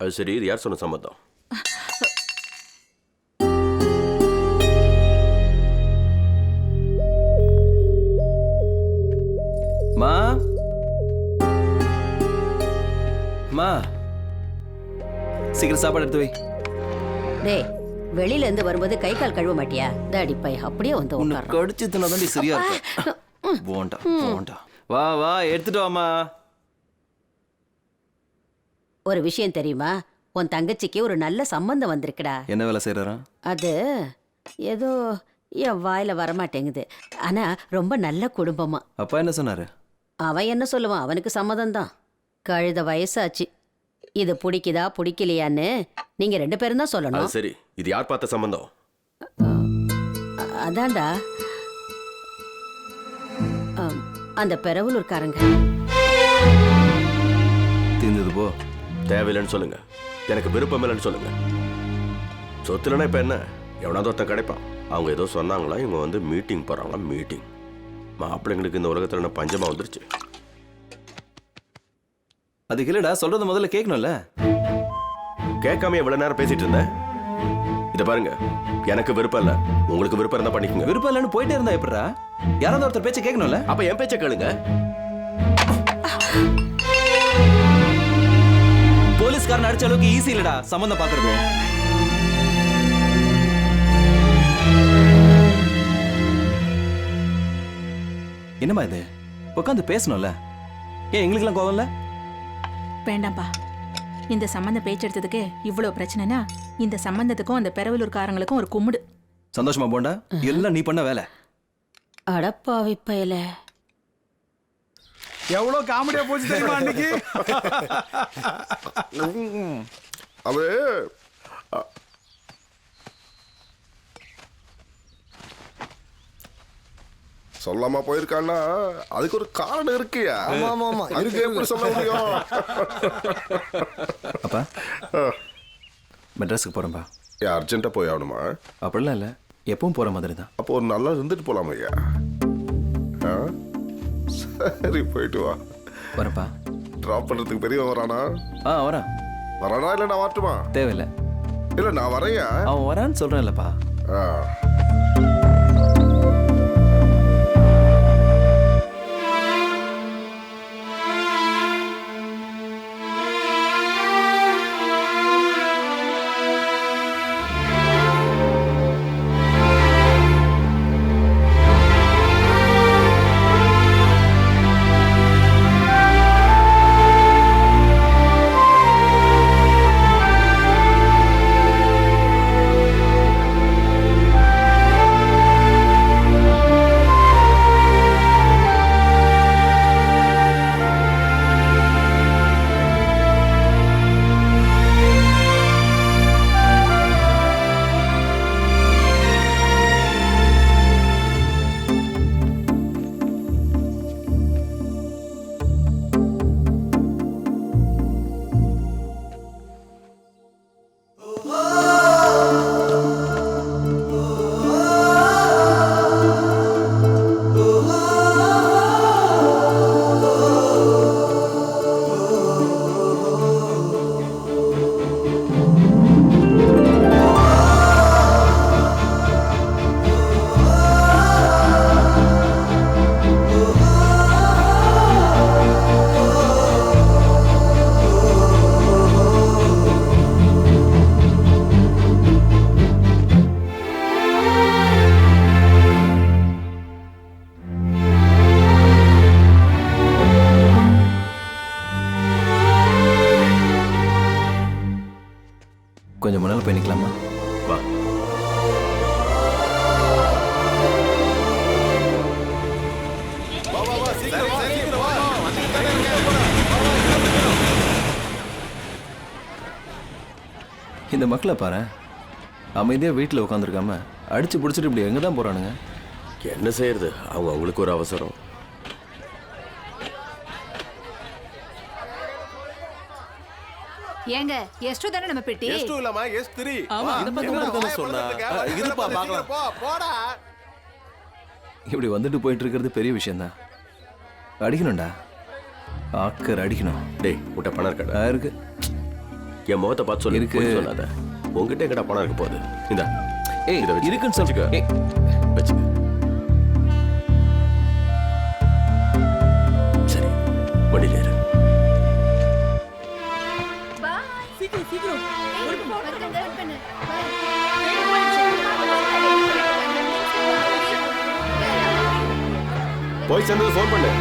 அது சரி, இது யார் சொன்ன சம்மதம்? மா மா சீக்கிரம் சாப்பாடு எடுத்து வை. டேய், வெளியில இருந்து வரும்போது கை கால் கழுவ மாட்டியா? டாடி பை அப்படியே வந்து உன்னை உட்கார்றான். கடிச்சு தின்னாதான் சரியா இருக்கும். போண்டா போண்டா. வா வா எடுத்துட்டு வாமா. ஒரு விஷயம் தெரியுமா? உன் தங்கச்சிக்கு ஒரு நல்ல சம்பந்தம் வந்திருக்குடா. என்ன வேலை செய்யறாரா? அது ஏதோ என் வாயில வரமாட்டேங்குது. ஆனா ரொம்ப நல்ல குடும்பமா. அப்பா என்ன சொன்னாரு? அவன் என்ன சொல்லுவான்? அவனுக்கு சம்மதம் தான். கழுத வயசாச்சு. இது பிடிக்குதா பிடிக்கலையான்னு நீங்க 2 பேரும் தான் சொல்லணும். அது சரி, இது யார் பார்த்த சம்பந்தம்? அதான்டா அந்த பெரவலூர்காரங்க. தீர்ந்தது போ. தேவையில்லைன்னு சொல்லுங்க, எனக்கு விருப்பம் இல்லைன்னு சொல்லுங்க. சொத்துலன்னா இப்ப என்ன, எவனாவது ஒருத்தன் கிடைப்பான். அவங்க ஏதோ சொன்னாங்களா, இவங்க வந்து மீட்டிங் போறாங்களா? மீட்டிங். மாப்பிள்ளைங்களுக்கு இந்த உலகத்துல என்ன பஞ்சமா வந்துருச்சு? அதுக்கு இல்லடா, சொல்றது முதல்ல கேட்கணும்ல. கேட்காம எவ்வளவு நேரம் பேசிட்டு இருந்தேன். இத பாருங்க, எனக்கு விருப்பம் இல்ல. உங்களுக்கு விருப்பம் இருந்தா பண்ணிக்கோங்க. விருப்பம் இல்லைன்னு போயிட்டே இருந்தா எப்படிடா? யாராவது ஒருத்தர் பேச்ச கேட்கணும்ல. அப்ப என் பேச்ச கேளுங்க. போலீஸ்காரன் அடிச்ச அளவுக்கு ஈஸி இல்லடா சம்பந்தம் பாக்குறது. என்னமா இது? உட்காந்து பேசணும்ல. ஏன் எங்களுக்கெல்லாம் கோவம் இல்ல? வேண்டாம்ப்பா, இந்த சம்பந்த பேச்செடுத்ததுக்கு இவ்வளவு பிரச்சனைனா இந்த சம்பந்தத்துக்கும் அந்த பெரவலூர்காரங்களுக்கும் ஒரு கும்பிடு. சந்தோஷமா போண்டா. எல்லாம் நீ பண்ண வேலை. அடப்பாவி பயல. எவ்வளவு காமெடியா போச்சு தெரியுமா அன்னைக்கு? அது சொல்லாம போயிருக்கான்னா அதுக்கு ஒரு காரணம் இருக்கியா? அதுக்கு எப்படி சொல்ல முடியும்? அப்பா மெட்ராஸுக்கு போறேன்பா. அர்ஜென்ட்டா போய் ஆகணுமா? அப்படிலாம் இல்லை, எப்பவும் போற மாதிரி தான். அப்போ ஒரு நல்லா இருந்துட்டு போலாம் ஐயா. சரி போயிட்டு வா. வரப்பா. டிராப் பண்றதுக்கு பெரியவன் வரானா? வரான். வரானா இல்ல நான் வரட்டுமா? தேவையில்லை. இல்ல நான் வரையா. அவன் வரான்னு சொல்றேன்லப்பா. கொஞ்சம் முன்னால போய் நிக்கலாமா? வா. இந்த மக்களை பாரு, அமைதியா வீட்டில் உட்காந்துருக்காம அடிச்சு பிடிச்சிட்டு இப்படி எங்க தான் போறானுங்க? என்ன செய்யறது, அவங்க அவங்களுக்கு ஒரு அவசரம். ஏங்க எஸ்டு தானே நம்ம பெட்டி? எஸ்டு இல்லமா S3. ஆமா, இந்த பக்கம் தான சொன்னா. இருப்பா பார்க்கலாம். போடா. இப்படி வந்துட்டு போயிட்டு இருக்கிறது பெரிய விஷயம்தான். அடிக்கணும்டா, ஆக்கர் அடிக்கணும். டேய், முட்டை பணம் இருக்கடா. இருக்கு. என் முகத்தை பார்த்து சொல்லு. இருக்கு. பொய் சொல்லாத. உங்ககிட்ட எங்கடா பணம் இருக்க போகுது? இந்த ஏய் இதை வச்சு. இருக்குன்னு சொல்லுங்க. ஏய் வச்சுக்க. சரி, வண்டியில ஏறு. போய் சேர்ந்தது ஃபோன் பண்ணு.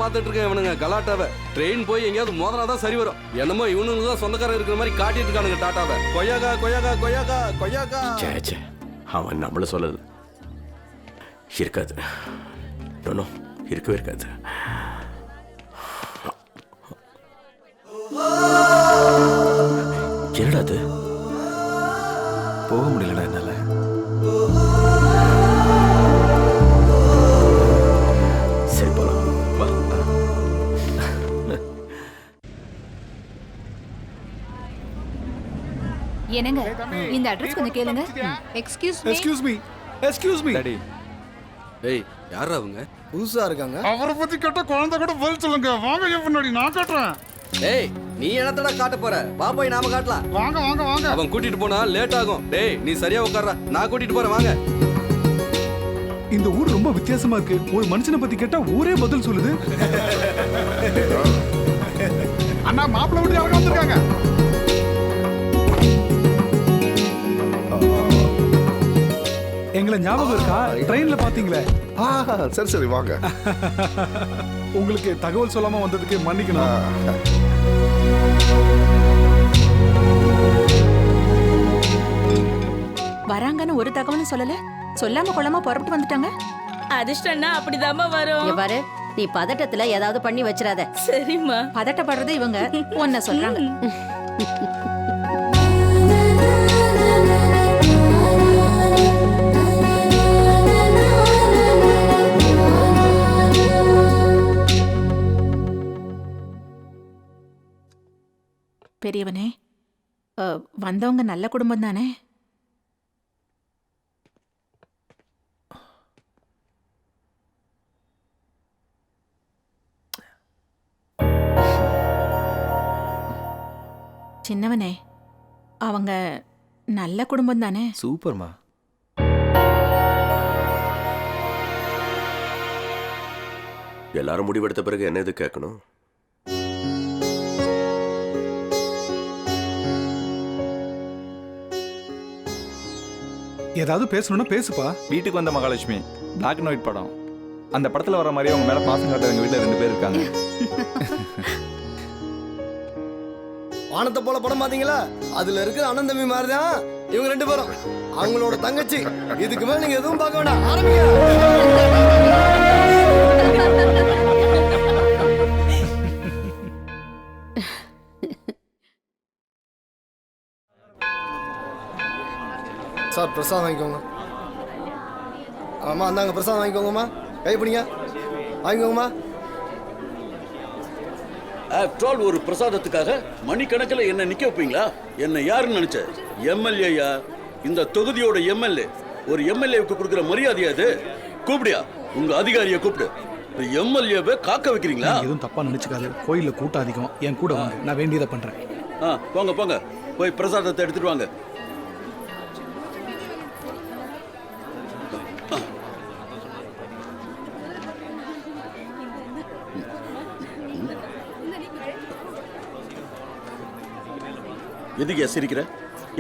பார்த்துட்டு இருக்கேன் இவனுங்க கலாட்டாவை. ட்ரெயின் போய் எங்கேயாவது மோதனாதான் சரி வரும். என்னமோ இவனுங்க தான் சொந்தக்காரன் இருக்கிற மாதிரி காட்டிட்டு இருக்கானுங்க டாட்டாவை. கொய்யாக்கா கொய்யாக்கா கொய்யாக்கா கொய்யாக்கா. சே அவன் நம்மள சொல்லது இருக்காது. நோ இருக்கவே இருக்காது. என்னடா அது? போக முடியலடா என்னால. சரி போலாம் வா. என்னங்க இந்த அட்ரஸ் கொஞ்சம் கேளுங்க. எக்ஸ்கியூஸ் மீ டாடி ஏய் யாரா அவங்க? புதுசா இருக்காங்க. அவரை பத்தி கேட்ட குழந்தை கூட பதில் சொல்லுங்க. வாங்க என் முன்னாடி நான் காட்டுறேன். ஏய் நீ என்னத்தடா காட்ட போற? வா போய் நாம காட்டலாம். வாங்க வாங்க வாங்க. அவன் கூட்டிட்டு போனா லேட் ஆகும். டேய் நீ சரியா உட்கார்றா, நான் கூட்டிட்டு போறேன். வாங்க. இந்த ஊர் ரொம்ப வித்தியாசமா இருக்கு. ஒரு மனுஷனை பத்தி கேட்டா ஊரே பதில் சொல்லுது. அண்ணா மாப்பிள்ளை விட்டு யாரும் வந்திருக்காங்க. எங்களை ஞாபகம் இருக்கா? ட்ரெயின்ல பாத்தீங்களே. சரி சரி வாங்க. உங்களுக்கு தகவல் சொல்லாம வந்ததுக்கு மன்னிக்கணும். வராங்கன்னு ஒரு தகவலும் சொல்லல. சொல்லாம கொள்ளாம புறப்பட்டு வந்துட்டாங்க. அதிர்ஷ்டம்னா அப்படிதாம்மா வரும். இங்க பாரு, நீ பதட்டத்துல ஏதாவது பண்ணி வச்சிடாத. சரிம்மா. பதட்டப்படுறது இவங்க ஒன்ன சொல்றாங்க. பெரியவனே, வந்தவங்க நல்ல குடும்பம் தானே? சின்னவனே, அவங்க நல்ல குடும்பம் தானே? சூப்பர்மா. எல்லாரும் முடிவெடுத்த பிறகு என்ன எது கேட்கணும்? ஏதாவது பேசணும்னா பேசுப்பா. வீட்டுக்கு வந்த மகாலட்சுமி பிளாக் அண்ட் ஒயிட் படம். அந்த படத்துல வர மாதிரியே அவங்க மேல பாசம் காட்டுற எங்க வீட்டுல 2 பேர் இருக்காங்க. வானத்தை போல படம் பாத்தீங்களா? அதுல இருக்கிற அண்ணன் தம்பி மாதிரிதான் இவங்க 2 பேரும். அவங்களோட தங்கச்சி. இதுக்கு மேல நீங்க எதுவும் பார்க்க வேண்டாம். ஆரம்பிங்க. சார் பிரசாதம் வாங்கிக்கோங்க. ஆமா அந்தாங்க பிரசாதம் வாங்கிக்கோங்கம்மா. கை பிடிங்க. வாங்கிக்கோங்கம்மா. ஆஃப்டர் ஒரு பிரசாதத்துக்காக மணிக்கணக்கில் என்ன நிக்க வைப்பீங்களா? என்ன யாருன்னு நினைச்ச? எம்எல்ஏயா? இந்த தொகுதியோட எம்எல்ஏ. ஒரு எம்எல்ஏவுக்கு கொடுக்குற மரியாதையா அது? கூப்பிடியா உங்க அதிகாரியை கூப்பிடு. எம்எல்ஏவை காக்க வைக்கிறீங்களா? எதுவும் தப்பா நினைச்சுக்காது. கோயில்ல கூட்டம் அதிகம். என் கூட வாங்க, நான் வேண்டியதை பண்றேன். போங்க போங்க, போய் பிரசாதத்தை எடுத்துட்டு வாங்க. எதுக்கு சிரிக்கிற?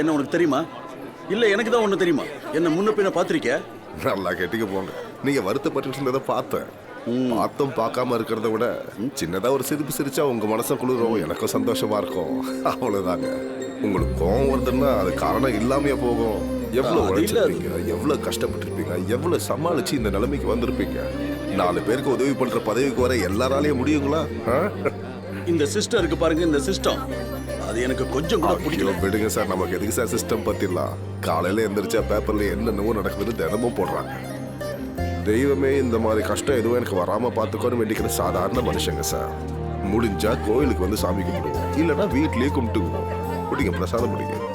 என்ன உனக்கு தெரியுமா? இல்ல எனக்கு தான் ஒண்ணு தெரியுமா? என்ன முன்ன பின்ன பாத்திருக்கியா? நல்லா கேட்டுக்க போங்க. நீங்க வருத்தப்பட்டு இருந்ததை பார்த்தேன். பார்த்தும் பார்க்காம இருக்கிறத விட சின்னதா ஒரு சிரிப்பு சிரிச்சா உங்க மனசை குளிரும், எனக்கும் சந்தோஷமா இருக்கும். அவ்வளவுதாங்க. உங்களுக்கு கோவம் வருதுன்னா அது காரணம் இல்லாமையா போகும். எவ்வளவு உழைச்சிருப்பீங்க, எவ்வளவு கஷ்டப்பட்டிருப்பீங்க, எவ்வளவு சமாளிச்சு இந்த நிலைமைக்கு வந்திருப்பீங்க. 4 பேருக்கு உதவி பண்ற பதவிக்கு வர எல்லாராலையும் முடியுங்களா? இந்த சிஸ்டருக்கு பாருங்க, இந்த சிஸ்டம் அது எனக்கு கொஞ்சம் கூட பிடிக்கல. விடுங்க சார், நமக்கு எதுக்கு சார் சிஸ்டம் பத்திலாம்? காலையில எந்திரிச்சா பேப்பர்ல என்னென்னவோ நடக்குதுன்னு தினமும் போடுறாங்க. தெய்வமே இந்த மாதிரி கஷ்டம் எதுவும் எனக்கு வராம பார்த்துக்கோன்னு வேண்டிக்கிற சாதாரண மனுஷங்க சார். முடிஞ்சா கோயிலுக்கு வந்து சாமி கும்பிடுவோம், இல்லைன்னா வீட்லயே கும்பிட்டுக்குவோம். பிடிங்க, பிரசாதம் பிடிங்க.